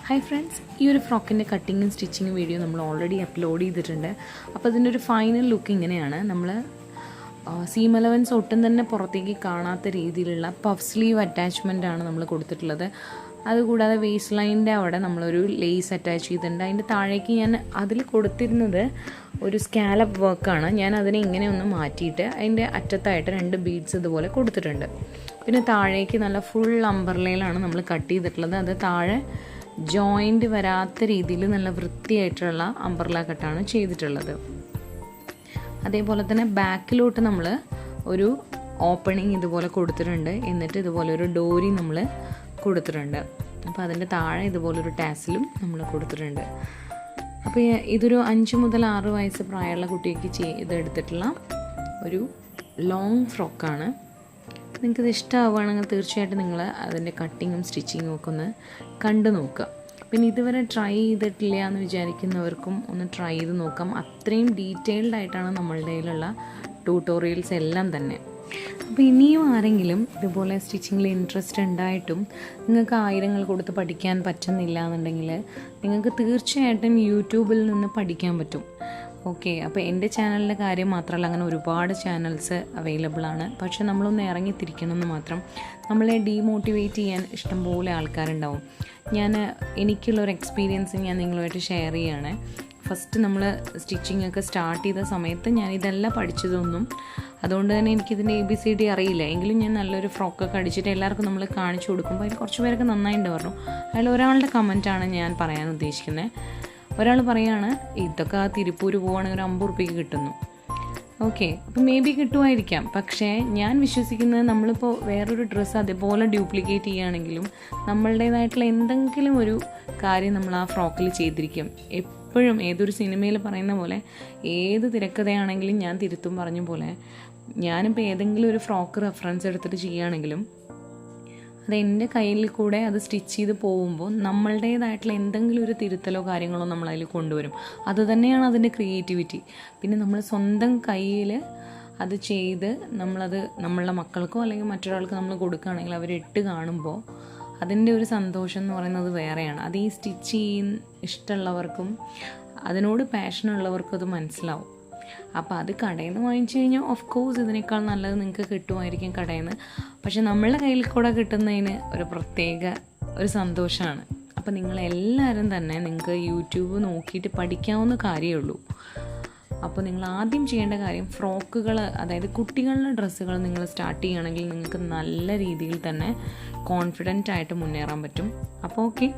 Hi friends, ഈ ഒരു ഫ്രോക്കിൻ്റെ കട്ടിങ്ങും സ്റ്റിച്ചിങ്ങും video നമ്മൾ ഓൾറെഡി അപ്ലോഡ് ചെയ്തിട്ടുണ്ട്. അപ്പോൾ അതിൻ്റെ ഒരു ഫൈനൽ ലുക്ക് ഇങ്ങനെയാണ്. നമ്മൾ സീം അലവൻസ് ഒട്ടും തന്നെ പുറത്തേക്ക് കാണാത്ത രീതിയിലുള്ള പഫ് സ്ലീവ് അറ്റാച്ച്മെൻ്റ് ആണ് നമ്മൾ കൊടുത്തിട്ടുള്ളത്. അതുകൂടാതെ വേസ്റ്റ് ലൈനിൻ്റെ അവിടെ നമ്മളൊരു ലേസ് അറ്റാച്ച് ചെയ്തിട്ടുണ്ട്. അതിൻ്റെ താഴേക്ക് ഞാൻ അതിൽ കൊടുത്തിരുന്നത് ഒരു സ്കാലപ്പ് വർക്കാണ്. ഞാൻ അതിനെ ഇങ്ങനെ ഒന്ന് മാറ്റിയിട്ട് അതിൻ്റെ അറ്റത്തായിട്ട് 2 ബീഡ്സ് ഇതുപോലെ കൊടുത്തിട്ടുണ്ട്. പിന്നെ താഴേക്ക് നല്ല ഫുൾ അംബർലയിലാണ് നമ്മൾ കട്ട് ചെയ്തിട്ടുള്ളത്. അത് താഴെ ജോയിൻ്റ് വരാത്ത രീതിയിൽ നല്ല വൃത്തിയായിട്ടുള്ള അംബർല കട്ടാണ് ചെയ്തിട്ടുള്ളത്. അതേപോലെ തന്നെ ബാക്കിലോട്ട് നമ്മൾ ഒരു ഓപ്പണിങ് ഇതുപോലെ കൊടുത്തിട്ടുണ്ട്. എന്നിട്ട് ഇതുപോലെ ഒരു ഡോരി നമ്മൾ കൊടുത്തിട്ടുണ്ട്. അപ്പോൾ അതിൻ്റെ താഴെ ഇതുപോലൊരു ടാസിലും നമ്മൾ കൊടുത്തിട്ടുണ്ട്. അപ്പോൾ ഇതൊരു 5 മുതൽ 6 വയസ്സ് പ്രായമുള്ള കുട്ടിക്ക് ഇതെടുത്തിട്ടുള്ള ഒരു ലോങ് ഫ്രോക്കാണ്. നിങ്ങൾക്കിത് ഇഷ്ടമാവുകയാണെങ്കിൽ തീർച്ചയായിട്ടും നിങ്ങൾ അതിൻ്റെ കട്ടിങ്ങും സ്റ്റിച്ചിങ്ങും ഒക്കെ ഒന്ന് കണ്ടു നോക്കുക. പിന്നെ ഇതുവരെ ട്രൈ ചെയ്തിട്ടില്ല എന്ന് വിചാരിക്കുന്നവർക്കും ഒന്ന് ട്രൈ ചെയ്ത് നോക്കാം. അത്രയും ഡീറ്റെയിൽഡ് ആയിട്ടാണ് നമ്മളുടെ കയ്യിലുള്ള ട്യൂട്ടോറിയൽസ് എല്ലാം തന്നെ. അപ്പോൾ ഇനിയും ആരെങ്കിലും ഇതുപോലെ സ്റ്റിച്ചിങ്ങിൽ ഇൻട്രസ്റ്റ് ഉണ്ടായിട്ടും നിങ്ങൾക്ക് 1000 കൊടുത്ത് പഠിക്കാൻ പറ്റുന്നില്ല എന്നുണ്ടെങ്കിൽ നിങ്ങൾക്ക് തീർച്ചയായിട്ടും യൂട്യൂബിൽ നിന്ന് പഠിക്കാൻ പറ്റും. ഓക്കെ, അപ്പോൾ എൻ്റെ ചാനലിൻ്റെ കാര്യം മാത്രമല്ല, അങ്ങനെ ഒരുപാട് ചാനൽസ് അവൈലബിൾ ആണ്. പക്ഷെ നമ്മളൊന്ന് ഇറങ്ങിത്തിരിക്കണമെന്ന് മാത്രം. നമ്മളെ ഡീമോട്ടിവേറ്റ് ചെയ്യാൻ ഇഷ്ടംപോലെ ആൾക്കാരുണ്ടാവും. എനിക്കുള്ളൊരു എക്സ്പീരിയൻസ് ഞാൻ നിങ്ങളുമായിട്ട് ഷെയർ ചെയ്യുകയാണ്. ഫസ്റ്റ് നമ്മൾ സ്റ്റിച്ചിങ് ഒക്കെ സ്റ്റാർട്ട് ചെയ്ത സമയത്ത് ഞാൻ ഇതെല്ലാം പഠിച്ചതൊന്നും, അതുകൊണ്ട് തന്നെ എനിക്കിതിൻ്റെ ABCD അറിയില്ല. എങ്കിലും ഞാൻ നല്ലൊരു ഫ്രോക്കൊക്കെ അടിച്ചിട്ട് എല്ലാവർക്കും നമ്മൾ കാണിച്ചു കൊടുക്കുമ്പോൾ അതിൽ കുറച്ച് പേരൊക്കെ നന്നായിട്ട് പറഞ്ഞു. അതിൽ ഒരാളുടെ കമൻറ്റാണ് ഞാൻ പറയാൻ ഉദ്ദേശിക്കുന്നത്. ഒരാൾ പറയുകയാണ്, ഇതൊക്കെ തിരുപ്പൂർ പോവുകയാണെങ്കിൽ 50 രൂപയ്ക്ക് കിട്ടുന്നു. ഓക്കെ, അപ്പോൾ മേ ബി കിട്ടുമായിരിക്കാം. പക്ഷേ ഞാൻ വിശ്വസിക്കുന്നത് നമ്മളിപ്പോൾ വേറൊരു ഡ്രസ്സ് അതേപോലെ ഡ്യൂപ്ലിക്കേറ്റ് ചെയ്യുകയാണെങ്കിലും നമ്മളുടേതായിട്ടുള്ള എന്തെങ്കിലും ഒരു കാര്യം നമ്മൾ ആ ഫ്രോക്കിൽ ചെയ്തിരിക്കും. എപ്പോഴും ഏതൊരു സിനിമയിൽ പറയുന്ന പോലെ, ഏത് തിരക്കഥയാണെങ്കിലും ഞാൻ തിരുത്തും പറഞ്ഞ പോലെ, ഞാനിപ്പോൾ ഏതെങ്കിലും ഒരു ഫ്രോക്ക് റെഫറൻസ് എടുത്തിട്ട് ചെയ്യുകയാണെങ്കിലും അതെൻ്റെ കയ്യിൽ കൂടെ അത് സ്റ്റിച്ച് ചെയ്ത് പോകുമ്പോൾ നമ്മളുടേതായിട്ടുള്ള എന്തെങ്കിലും ഒരു തിരുത്തലോ കാര്യങ്ങളോ നമ്മളതിൽ കൊണ്ടുവരും. അത് തന്നെയാണ് അതിൻ്റെ ക്രിയേറ്റിവിറ്റി. പിന്നെ നമ്മൾ സ്വന്തം കയ്യിൽ അത് ചെയ്ത് നമ്മളത് നമ്മളുടെ മക്കൾക്കോ അല്ലെങ്കിൽ മറ്റൊരാൾക്ക് നമ്മൾ കൊടുക്കുകയാണെങ്കിൽ അവരിട്ട് കാണുമ്പോൾ അതിൻ്റെ ഒരു സന്തോഷം എന്ന് പറയുന്നത് വേറെയാണ്. അത് ഈ സ്റ്റിച്ച് ചെയ്യുന്ന ഇഷ്ടമുള്ളവർക്കും അതിനോട് പാഷനുള്ളവർക്കും അത് മനസ്സിലാവും. അപ്പോൾ അത് കടയിൽ നിന്ന് വാങ്ങിച്ചു കഴിഞ്ഞാൽ ഓഫ് കോഴ്സ് ഇതിനേക്കാൾ നല്ലത് നിങ്ങൾക്ക് കിട്ടുമായിരിക്കും കടയിൽ നിന്ന്. പക്ഷെ നമ്മളുടെ കയ്യിൽ കൂടെ കിട്ടുന്നതിന് ഒരു പ്രത്യേക ഒരു സന്തോഷമാണ്. അപ്പോൾ നിങ്ങളെല്ലാവരും തന്നെ നിങ്ങൾക്ക് യൂട്യൂബ് നോക്കിയിട്ട് പഠിക്കാവുന്ന കാര്യമേ ഉള്ളൂ. അപ്പോൾ നിങ്ങൾ ആദ്യം ചെയ്യേണ്ട കാര്യം ഫ്രോക്കുകൾ, അതായത് കുട്ടികളുടെ ഡ്രസ്സുകൾ നിങ്ങൾ സ്റ്റാർട്ട് ചെയ്യുകയാണെങ്കിൽ നിങ്ങൾക്ക് നല്ല രീതിയിൽ തന്നെ കോൺഫിഡൻ്റ് ആയിട്ട് മുന്നേറാൻ പറ്റും. അപ്പോൾ ഓക്കെ.